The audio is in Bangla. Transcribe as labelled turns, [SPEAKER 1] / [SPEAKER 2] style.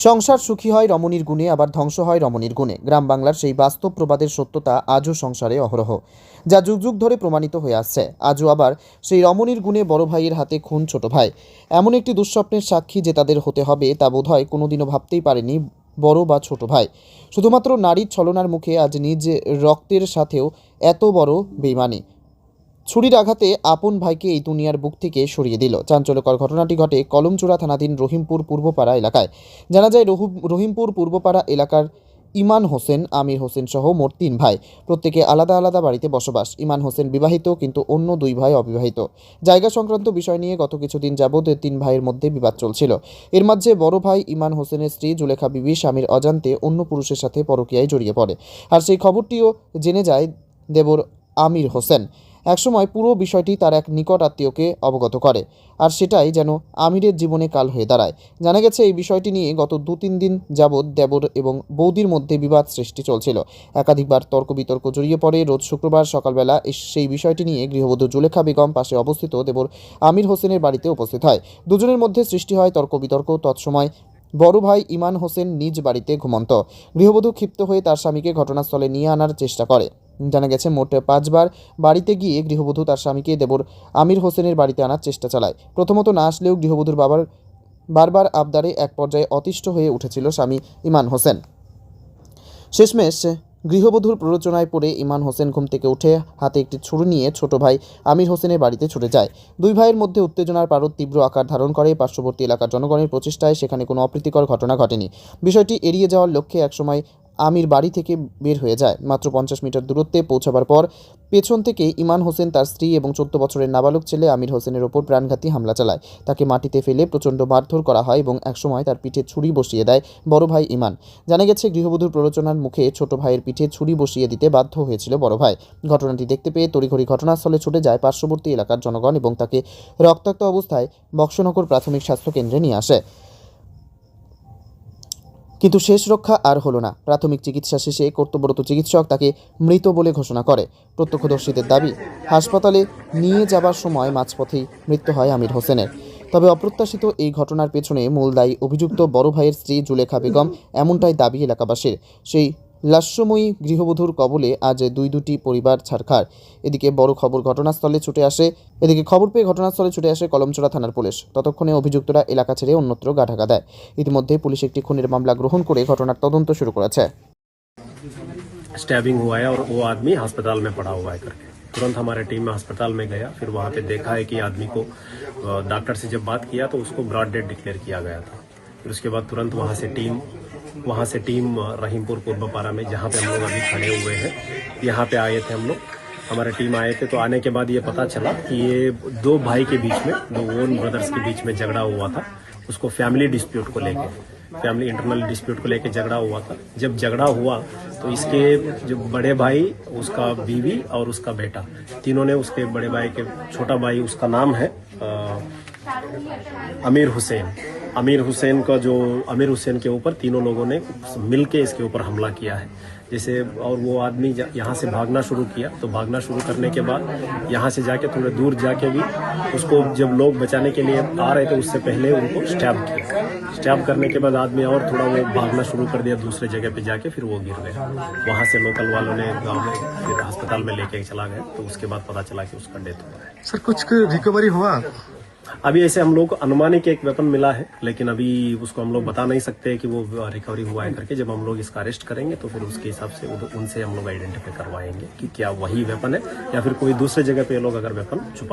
[SPEAKER 1] সংসার সুখী হয় রমণীর গুণে, আবার ধ্বংস হয় রমণীর গুণে। গ্রাম বাংলার সেই বাস্তব প্রবাদের সত্যতা আজও সংসারে অহরহ, যা যুগ যুগ ধরে প্রমাণিত হয়ে আসছে। আজও আবার সেই রমণীর গুণে বড় ভাইয়ের হাতে খুন ছোট ভাই। এমন একটি দুঃস্বপ্নের সাক্ষী যে তাদের হতে হবে তা বোধহয় কোনোদিনও ভাবতেই পারেনি বড় বা ছোট ভাই। শুধুমাত্র নারীর ছলনার মুখে আজ নিজ রক্তের সাথেও এত বড় বেইমানি। ছুরির আঘাতে আপন ভাইকে এই দুনিয়ার বুক থেকে সরিয়ে দিল। চাঞ্চল্যকর ঘটনাটি ঘটে কলমচূড়া থানাধীন রহিমপুর পূর্বপাড়া এলাকায়। জানা যায় রহিমপুর পূর্বপাড়া এলাকার ইমান হোসেন, আমির হোসেন সহ মোট 3 ভাই। প্রত্যেকে আলাদা আলাদা বাড়িতে বসবাস। ইমান হোসেন বিবাহিত, কিন্তু অন্য 2 ভাই অবিবাহিত। জায়গা সংক্রান্ত বিষয় নিয়ে গত কিছুদিন যাবৎ 3 ভাইয়ের মধ্যে বিবাদ চলছিল। এর মাঝে বড় ভাই ইমান হোসেনের স্ত্রী জুলেখা বিবি স্বামীর অজান্তে অন্য পুরুষের সাথে পরকীয়ায় জড়িয়ে পড়ে। আর সেই খবরটিও জেনে যায় দেবর আমির হোসেন। একসময় পুরো বিষয়টি তার এক নিকট আত্মীয়কে অবগত করে, আর সেটাই যেন আমিরের জীবনে কাল হয়ে দাঁড়ায়। জানা গেছে এই বিষয়টি নিয়ে গত 2-3 দিন যাবৎ দেবর এবং বৌদির মধ্যে বিবাদ সৃষ্টি চলছিল। একাধিকবার তর্ক বিতর্ক জড়িয়ে পড়ে। রোজ শুক্রবার সকালবেলা সেই বিষয়টি নিয়ে গৃহবধূ জুলেখা বেগম পাশে অবস্থিত দেবর আমির হোসেনের বাড়িতে উপস্থিত হয়। দুজনের মধ্যে সৃষ্টি হয় তর্ক বিতর্ক। তৎসময় বড় ভাই ইমান হোসেন নিজ বাড়িতে ঘুমন্ত। গৃহবধূ ক্ষিপ্ত হয়ে তার স্বামীকে ঘটনাস্থলে নিয়ে আনার চেষ্টা করে। জানা গেছে মোট 5 বার বাড়িতে গিয়ে গৃহবধূ তার স্বামীকে দেবর আমির হোসেনের বাড়িতে আনার চেষ্টা চালায়। প্রথমত না আসলেও গৃহবধূর বারবার আবদারে এক পর্যায়ে অতিষ্ঠ হয়ে উঠেছিল স্বামী ইমান হোসেন। শেষমেশ গৃহবধূর প্ররোচনায় পড়ে ইমান হোসেন ঘুম থেকে উঠে হাতে একটি ছুরি নিয়ে ছোট ভাই আমির হোসেনের বাড়িতে ছুটে যায়। 2 ভাইয়ের মধ্যে উত্তেজনার পারদ তীব্র আকার ধারণ করে। পার্শ্ববর্তী এলাকার জনগণের প্রচেষ্টায় সেখানে কোনো অপ্রীতিকর ঘটনা ঘটেনি। বিষয়টি এড়িয়ে যাওয়ার লক্ষ্যে একসময় আমির বাড়ি থেকে বের হয়ে যায়। মাত্র 50 মিটার দূরত্বে পৌঁছাবার পর পেছন থেকে ইমান হোসেন তার স্ত্রী এবং 14 বছরের নাবালক ছেলে আমির হোসেনের ওপর প্রাণঘাতী হামলা চালায়। তাকে মাটিতে ফেলে প্রচণ্ড মারধর করা হয় এবং একসময় তার পিঠে ছুরি বসিয়ে দেয় বড় ভাই ইমান। জানা গেছে গৃহবধূর প্ররোচনার মুখে ছোট ভাইয়ের পিঠে ছুরি বসিয়ে দিতে বাধ্য হয়েছিল বড় ভাই। ঘটনাটি দেখতে পেয়ে তড়িঘড়ি ঘটনাস্থলে ছুটে যায় পার্শ্ববর্তী এলাকার জনগণ এবং তাকে রক্তাক্ত অবস্থায় বক্সনগর প্রাথমিক স্বাস্থ্য কেন্দ্রে নিয়ে আসে। কিন্তু শেষ রক্ষা আর হলো না। প্রাথমিক চিকিৎসা শেষে কর্তব্যরত চিকিৎসক তাকে মৃত বলে ঘোষণা করে। প্রত্যক্ষদর্শীদের দাবি, হাসপাতালে নিয়ে যাবার সময় মাঝপথেই মৃত্যু হয় আমির হোসেনের। তবে অপ্রত্যাশিত এই ঘটনার পেছনে মূল দায়ী অভিযুক্ত বড় ভাইয়ের স্ত্রী জুলেখা বেগম, এমনটাই দাবি এলাকাবাসীর। সেই লাস্যময়ী গৃহবধূর কবলে আজ দুটি পরিবার ছারখার। এদিকে খবর পেয়ে ঘটনাস্থলে ছুটে আসে কলমচূড়া থানার পুলিশ। ততক্ষণে অভিযুক্তরা এলাকা ছেড়ে অন্যত্র গা ঢাকা দেয়। ইতিমধ্যে পুলিশ একটি খুনের মামলা গ্রহণ করে ঘটনার তদন্ত শুরু করেছে।
[SPEAKER 2] स्टैबिंग हुआ है और वो आदमी अस्पताल में पड़ा हुआ है करके तुरंत हमारे टीम में अस्पताल में गया। फिर वहाँ पे देखा है कि आदमी को डॉक्टर से जब बात किया तो उसको ब्रॉड डेड डिक्लेयर किया गया था। फिर उसके बाद तुरंत वहाँ से टीम रहीमपुर पूर्वपारा में, जहाँ पे हम लोग अभी खड़े हुए हैं, यहाँ पे आए थे हम लोग। हमारे टीम आए थे तो आने के बाद ये पता चला कि ये 2 भाई के बीच में, 2 ओन ब्रदर्स के बीच में झगड़ा हुआ था। उसको फैमिली इंटरनल डिस्प्यूट को लेके झगड़ा हुआ था। जब झगड़ा हुआ तो इसके जो बड़े भाई, उसका बीवी और उसका बेटा, तीनों ने उसके बड़े भाई के, छोटा भाई उसका नाम है अमीर हुसैन के ऊपर तीनों लोगों ने मिलके इसके ऊपर हमला किया है। जैसे और वो आदमी यहाँ से भागना शुरू किया, तो भागना शुरू करने के बाद यहाँ से जाके थोड़े दूर जाके भी उसको जब लोग बचाने के लिए आ रहे थे उससे पहले उनको स्टैब करने के बाद आदमी और थोड़ा वो भागना शुरू कर दिया दूसरे जगह पे जाके, फिर वो गिर गए। वहाँ से लोकल वालों ने गाँव में फिर अस्पताल में लेके चला गए, तो उसके बाद पता चला कि उसका डेथ हुआ है।
[SPEAKER 3] सर कुछ रिकवरी हुआ?
[SPEAKER 2] अभी ऐसे हम लोग को अनुमानिक एक वेपन मिला है, लेकिन अभी उसको हम लोग बता नहीं सकते कि वो रिकवरी हुआ है करके। जब हम लोग इसका अरेस्ट करेंगे तो फिर उसके हिसाब से उनसे हम लोग आइडेंटिफाई करवाएंगे कि क्या वही वेपन है या फिर कोई दूसरे जगह पे ये लोग अगर वेपन छुपा